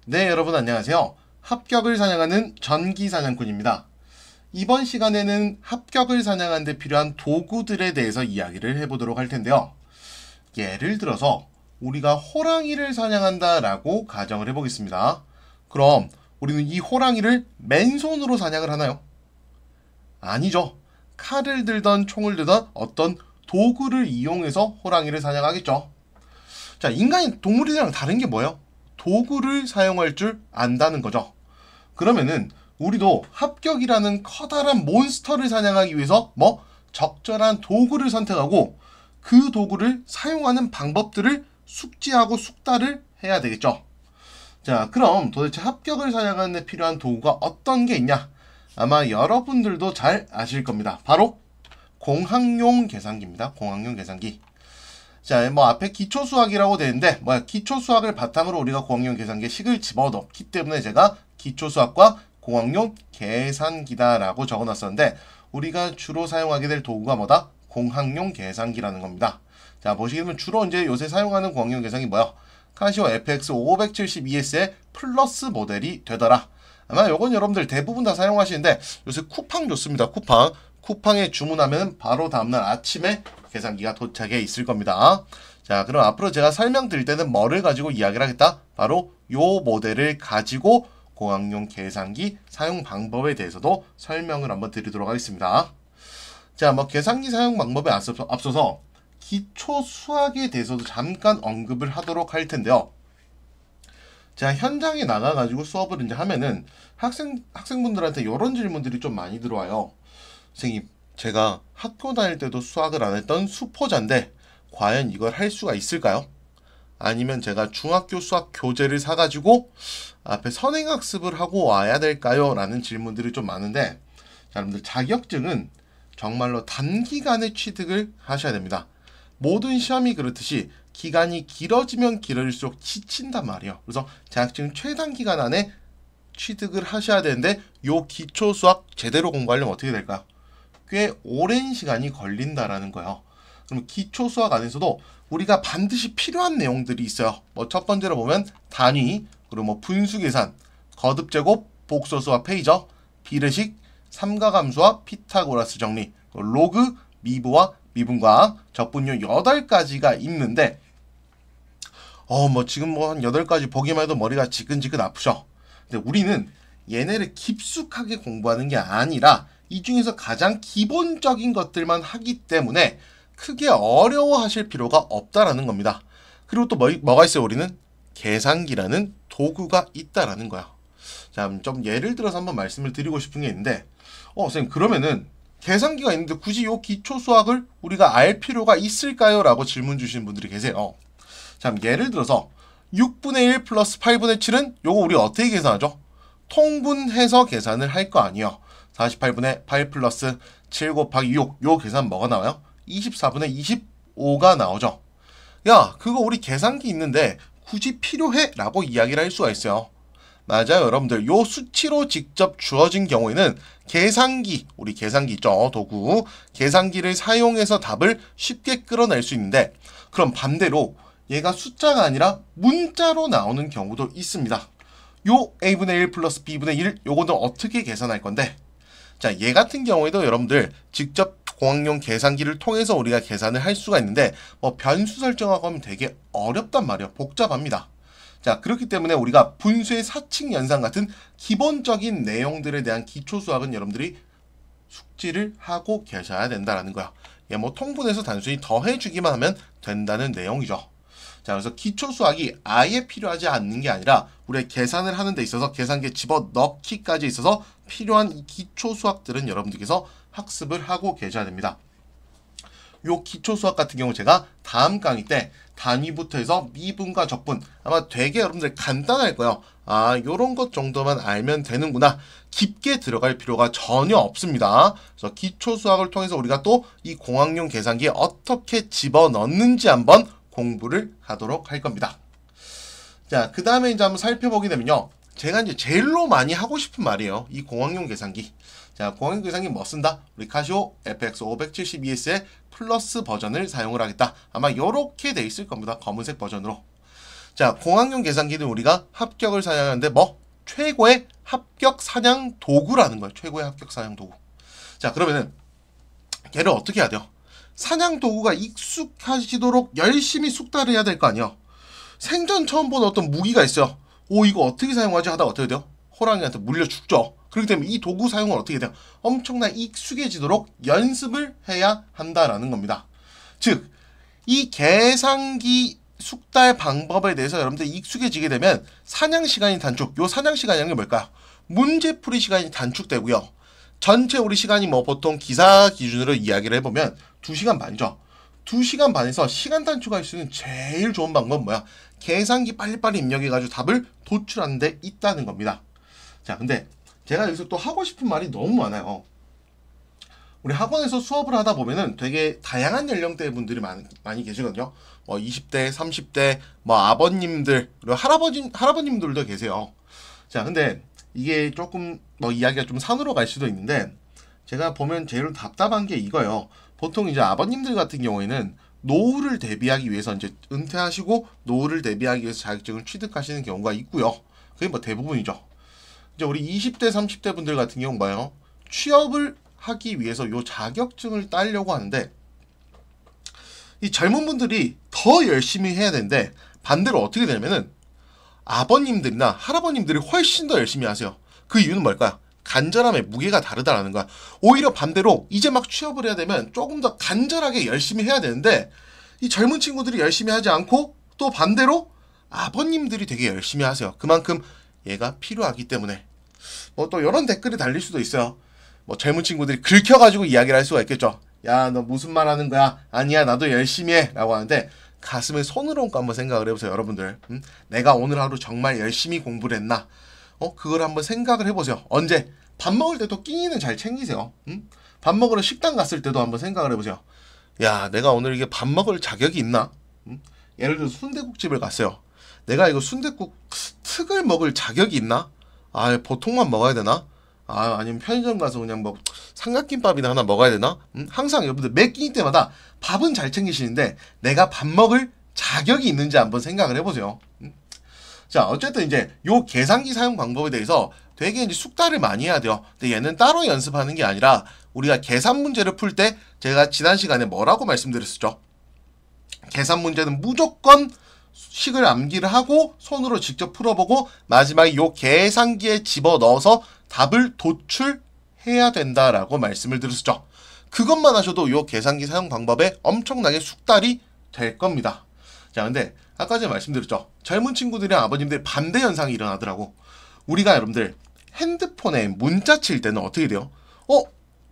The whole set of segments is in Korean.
네, 여러분 안녕하세요. 합격을 사냥하는 전기 사냥꾼입니다. 이번 시간에는 합격을 사냥하는 데 필요한 도구들에 대해서 이야기를 해보도록 할 텐데요. 예를 들어서 우리가 호랑이를 사냥한다라고 가정을 해보겠습니다. 그럼 우리는 이 호랑이를 맨손으로 사냥을 하나요? 아니죠. 칼을 들던 총을 들던 어떤 도구를 이용해서 호랑이를 사냥하겠죠. 자, 인간이 동물이랑 다른 게 뭐예요? 도구를 사용할 줄 안다는 거죠. 그러면은 우리도 합격이라는 커다란 몬스터를 사냥하기 위해서 적절한 도구를 선택하고 그 도구를 사용하는 방법들을 숙지하고 숙달을 해야 되겠죠. 자, 그럼 도대체 합격을 사냥하는 데 필요한 도구가 어떤 게 있냐? 아마 여러분들도 잘 아실 겁니다. 바로 공학용 계산기입니다. 공학용 계산기. 자, 앞에 기초 수학이라고 되는데, 기초 수학을 바탕으로 우리가 공학용 계산기에 식을 집어넣기 때문에 제가 기초 수학과 공학용 계산기다라고 적어놨었는데, 우리가 주로 사용하게 될 도구가 뭐다? 공학용 계산기라는 겁니다. 자, 보시면 주로 이제 요새 사용하는 공학용 계산기 뭐야? 카시오 FX 572S의 플러스 모델이 되더라. 아마 요건 여러분들 대부분 다 사용하시는데, 요새 쿠팡 좋습니다. 쿠팡. 쿠팡에 주문하면 바로 다음날 아침에 계산기가 도착해 있을 겁니다. 자, 그럼 앞으로 제가 설명드릴 때는 뭐를 가지고 이야기를 하겠다? 바로 요 모델을 가지고 공학용 계산기 사용 방법에 대해서도 설명을 한번 드리도록 하겠습니다. 자, 계산기 사용 방법에 앞서서 기초 수학에 대해서도 잠깐 언급을 하도록 할 텐데요. 자, 현장에 나가가지고 수업을 이제 하면은 학생분들한테 이런 질문들이 좀 많이 들어와요. 선생님, 제가 학교 다닐 때도 수학을 안 했던 수포자인데 과연 이걸 할 수가 있을까요? 아니면 제가 중학교 수학 교재를 사가지고 앞에 선행학습을 하고 와야 될까요? 라는 질문들이 좀 많은데, 자, 여러분들 자격증은 정말로 단기간에 취득을 하셔야 됩니다. 모든 시험이 그렇듯이 기간이 길어지면 길어질수록 지친단 말이에요. 그래서 자격증 최단 기간 안에 취득을 하셔야 되는데, 요 기초 수학 제대로 공부하려면 어떻게 될까요? 꽤 오랜 시간이 걸린다라는 거예요. 그럼 기초 수학 안에서도 우리가 반드시 필요한 내용들이 있어요. 첫 번째로 보면 단위, 그리고 분수 계산, 거듭 제곱, 복소수와 페이저, 비례식, 삼각함수와 피타고라스 정리, 로그, 미분과 미분과 적분요 8가지가 있는데, 지금 한 8가지 보기만 해도 머리가 지근지근 아프죠. 근데 우리는 얘네를 깊숙하게 공부하는 게 아니라 이 중에서 가장 기본적인 것들만 하기 때문에 크게 어려워하실 필요가 없다라는 겁니다. 그리고 또 뭐가 있어요? 우리는 계산기라는 도구가 있다라는 거야. 자, 좀 예를 들어서 한번 말씀을 드리고 싶은 게 있는데, 선생님, 그러면은 계산기가 있는데 굳이 요 기초 수학을 우리가 알 필요가 있을까요? 라고 질문 주시는 분들이 계세요. 자, 예를 들어서 6분의 1 플러스 8분의 7은 요거 우리 어떻게 계산하죠? 통분해서 계산을 할 거 아니에요. 48분의 8 플러스 7 곱하기 6, 요 계산 뭐가 나와요? 24분의 25가 나오죠. 야, 그거 우리 계산기 있는데 굳이 필요해? 라고 이야기를 할 수가 있어요. 맞아요, 여러분들. 요 수치로 직접 주어진 경우에는 계산기, 우리 계산기 있죠, 도구. 계산기를 사용해서 답을 쉽게 끌어낼 수 있는데, 그럼 반대로 얘가 숫자가 아니라 문자로 나오는 경우도 있습니다. 요 a분의 1 플러스 b분의 1, 요거는 어떻게 계산할 건데, 자, 얘 같은 경우에도 여러분들 직접 공학용 계산기를 통해서 우리가 계산을 할 수가 있는데, 변수 설정하고 하면 되게 어렵단 말이에요. 복잡합니다. 자, 그렇기 때문에 우리가 분수의 사칙 연산 같은 기본적인 내용들에 대한 기초 수학은 여러분들이 숙지를 하고 계셔야 된다라는 거야. 얘 통분해서 단순히 더해주기만 하면 된다는 내용이죠. 자, 그래서 기초 수학이 아예 필요하지 않는 게 아니라 우리가 계산을 하는 데 있어서 계산기에 집어넣기까지 있어서 필요한 이 기초 수학들은 여러분들께서 학습을 하고 계셔야 됩니다. 요 기초 수학 같은 경우 제가 다음 강의 때 단위부터 해서 미분과 적분, 아마 되게 여러분들 간단할 거예요. 아, 요런 것 정도만 알면 되는구나. 깊게 들어갈 필요가 전혀 없습니다. 그래서 기초 수학을 통해서 우리가 또 이 공학용 계산기에 어떻게 집어넣는지 한번 공부를 하도록 할 겁니다. 자, 그 다음에 이제 한번 살펴보게 되면요, 제가 이제 제일로 많이 하고 싶은 말이에요. 이 공학용 계산기. 자, 공학용 계산기 뭐 쓴다? 우리 카시오 FX 572S의 플러스 버전을 사용을 하겠다. 아마 요렇게 돼 있을 겁니다. 검은색 버전으로. 자, 공학용 계산기는 우리가 합격을 사냥하는데 뭐? 최고의 합격 사냥 도구라는 거예요. 최고의 합격 사냥 도구. 자, 그러면은 얘를 어떻게 해야 돼요? 사냥 도구가 익숙하시도록 열심히 숙달을 해야 될 거 아니에요. 생전 처음 본 어떤 무기가 있어요. 오, 이거 어떻게 사용하지 하다가 어떻게 돼요? 호랑이한테 물려 죽죠. 그렇기 때문에 이 도구 사용을 어떻게 돼요? 엄청나게 익숙해지도록 연습을 해야 한다라는 겁니다. 즉, 이 계산기 숙달 방법에 대해서 여러분들 익숙해지게 되면 사냥 시간이 단축. 요 사냥 시간이라는 게 뭘까요? 문제풀이 시간이 단축되고요. 전체 우리 시간이 뭐 보통 기사 기준으로 이야기를 해보면 2시간 반이죠. 2시간 반에서 시간 단축할 수 있는 제일 좋은 방법은 뭐야? 계산기 빨리빨리 입력해가지고 답을 도출하는 데 있다는 겁니다. 자, 근데 제가 여기서 또 하고 싶은 말이 너무 많아요. 우리 학원에서 수업을 하다 보면은 되게 다양한 연령대의 분들이 많이 계시거든요. 뭐 20대, 30대, 뭐 아버님들, 그리고 할아버님들도 계세요. 자, 근데 이게 조금 뭐 이야기가 좀 산으로 갈 수도 있는데 제가 보면 제일 답답한 게 이거예요. 보통 이제 아버님들 같은 경우에는 노후를 대비하기 위해서 이제 은퇴하시고 노후를 대비하기 위해서 자격증을 취득하시는 경우가 있고요. 그게 뭐 대부분이죠. 이제 우리 20대, 30대 분들 같은 경우는 뭐예요? 취업을 하기 위해서 요 자격증을 따려고 하는데 이 젊은 분들이 더 열심히 해야 되는데 반대로 어떻게 되냐면은 아버님들이나 할아버님들이 훨씬 더 열심히 하세요. 그 이유는 뭘까요? 간절함의 무게가 다르다라는 거야. 오히려 반대로 이제 막 취업을 해야 되면 조금 더 간절하게 열심히 해야 되는데 이 젊은 친구들이 열심히 하지 않고 또 반대로 아버님들이 되게 열심히 하세요. 그만큼 얘가 필요하기 때문에. 뭐 또 이런 댓글이 달릴 수도 있어요. 뭐 젊은 친구들이 긁혀가지고 이야기를 할 수가 있겠죠. 야, 너 무슨 말 하는 거야? 아니야, 나도 열심히 해 라고 하는데 가슴에 손을 얹고 한번 생각을 해보세요. 여러분들, 내가 오늘 하루 정말 열심히 공부를 했나? 그걸 한번 생각을 해보세요. 언제? 밥 먹을 때도 끼니는 잘 챙기세요. 밥 먹으러 식당 갔을 때도 한번 생각을 해보세요. 야, 내가 오늘 이게 밥 먹을 자격이 있나? 예를 들어 순댓국집을 갔어요. 내가 이거 순댓국 특을 먹을 자격이 있나? 아, 보통만 먹어야 되나? 아, 아니면 편의점 가서 그냥 뭐 삼각김밥이나 하나 먹어야 되나? 항상 여러분들 매 끼니 때마다 밥은 잘 챙기시는데 내가 밥 먹을 자격이 있는지 한번 생각을 해보세요. 자, 어쨌든 이제 요 계산기 사용 방법에 대해서 되게 이제 숙달을 많이 해야 돼요. 근데 얘는 따로 연습하는 게 아니라 우리가 계산 문제를 풀 때 제가 지난 시간에 뭐라고 말씀드렸었죠? 계산 문제는 무조건 식을 암기를 하고 손으로 직접 풀어보고 마지막에 요 계산기에 집어넣어서 답을 도출해야 된다라고 말씀을 드렸었죠. 그것만 하셔도 요 계산기 사용 방법에 엄청나게 숙달이 될 겁니다. 자, 근데 아까 전에 말씀드렸죠. 젊은 친구들이랑 아버님들 반대 현상이 일어나더라고. 우리가 여러분들 핸드폰에 문자 칠 때는 어떻게 돼요?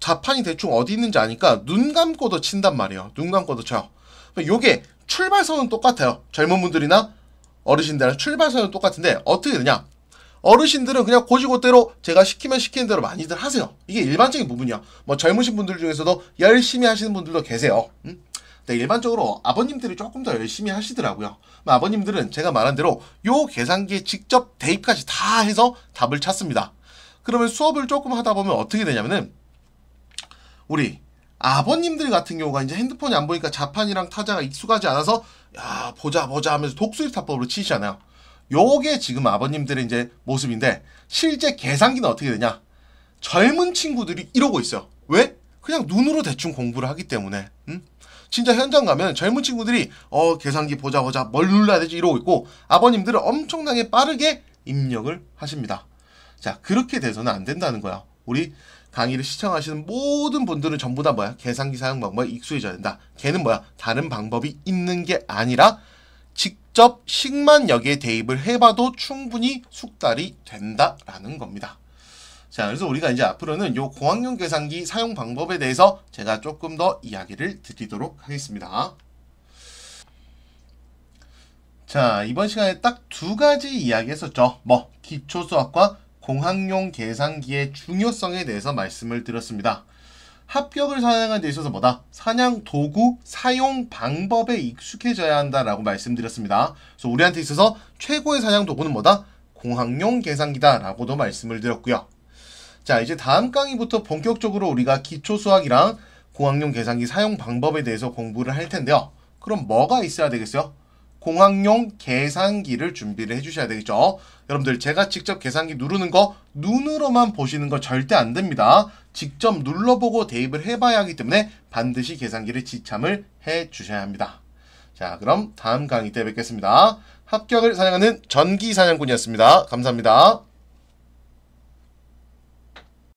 자판이 대충 어디 있는지 아니까 눈 감고도 친단 말이에요. 눈 감고도 쳐요. 요게 출발선은 똑같아요. 젊은 분들이나 어르신들은 출발선은 똑같은데 어떻게 되냐? 어르신들은 그냥 고지고대로 제가 시키면 시키는 대로 많이들 하세요. 이게 일반적인 부분이야. 뭐 젊으신 분들 중에서도 열심히 하시는 분들도 계세요. 근데 일반적으로 아버님들이 조금 더 열심히 하시더라고요. 아버님들은 제가 말한 대로 요 계산기에 직접 대입까지 다 해서 답을 찾습니다. 그러면 수업을 조금 하다 보면 어떻게 되냐면은 우리 아버님들 같은 경우가 이제 핸드폰이 안 보니까 자판이랑 타자가 익숙하지 않아서 야, 보자 하면서 독수리타법으로 치시잖아요. 요게 지금 아버님들의 이제 모습인데 실제 계산기는 어떻게 되냐? 젊은 친구들이 이러고 있어요. 왜? 그냥 눈으로 대충 공부를 하기 때문에. 진짜 현장 가면 젊은 친구들이 계산기 보자 뭘 눌러야 되지 이러고 있고 아버님들은 엄청나게 빠르게 입력을 하십니다. 자, 그렇게 돼서는 안 된다는 거야. 우리 강의를 시청하시는 모든 분들은 전부 다 뭐야? 계산기 사용 방법에 익숙해져야 된다. 걔는 뭐야? 다른 방법이 있는 게 아니라 직접 식만 여기에 대입을 해봐도 충분히 숙달이 된다라는 겁니다. 자, 그래서 우리가 이제 앞으로는 요 공학용 계산기 사용 방법에 대해서 제가 조금 더 이야기를 드리도록 하겠습니다. 자, 이번 시간에 딱 2가지 이야기 했었죠. 뭐 기초수학과 공학용 계산기의 중요성에 대해서 말씀을 드렸습니다. 합격을 사냥하는 데 있어서 뭐다? 사냥 도구 사용 방법에 익숙해져야 한다라고 말씀드렸습니다. 그래서 우리한테 있어서 최고의 사냥 도구는 뭐다? 공학용 계산기다 라고도 말씀을 드렸고요. 자, 이제 다음 강의부터 본격적으로 우리가 기초수학이랑 공학용 계산기 사용 방법에 대해서 공부를 할 텐데요. 그럼 뭐가 있어야 되겠어요? 공학용 계산기를 준비를 해주셔야 되겠죠. 여러분들 제가 직접 계산기 누르는 거 눈으로만 보시는 거 절대 안 됩니다. 직접 눌러보고 대입을 해봐야 하기 때문에 반드시 계산기를 지참을 해주셔야 합니다. 자, 그럼 다음 강의 때 뵙겠습니다. 합격을 사냥하는 전기사냥꾼이었습니다. 감사합니다.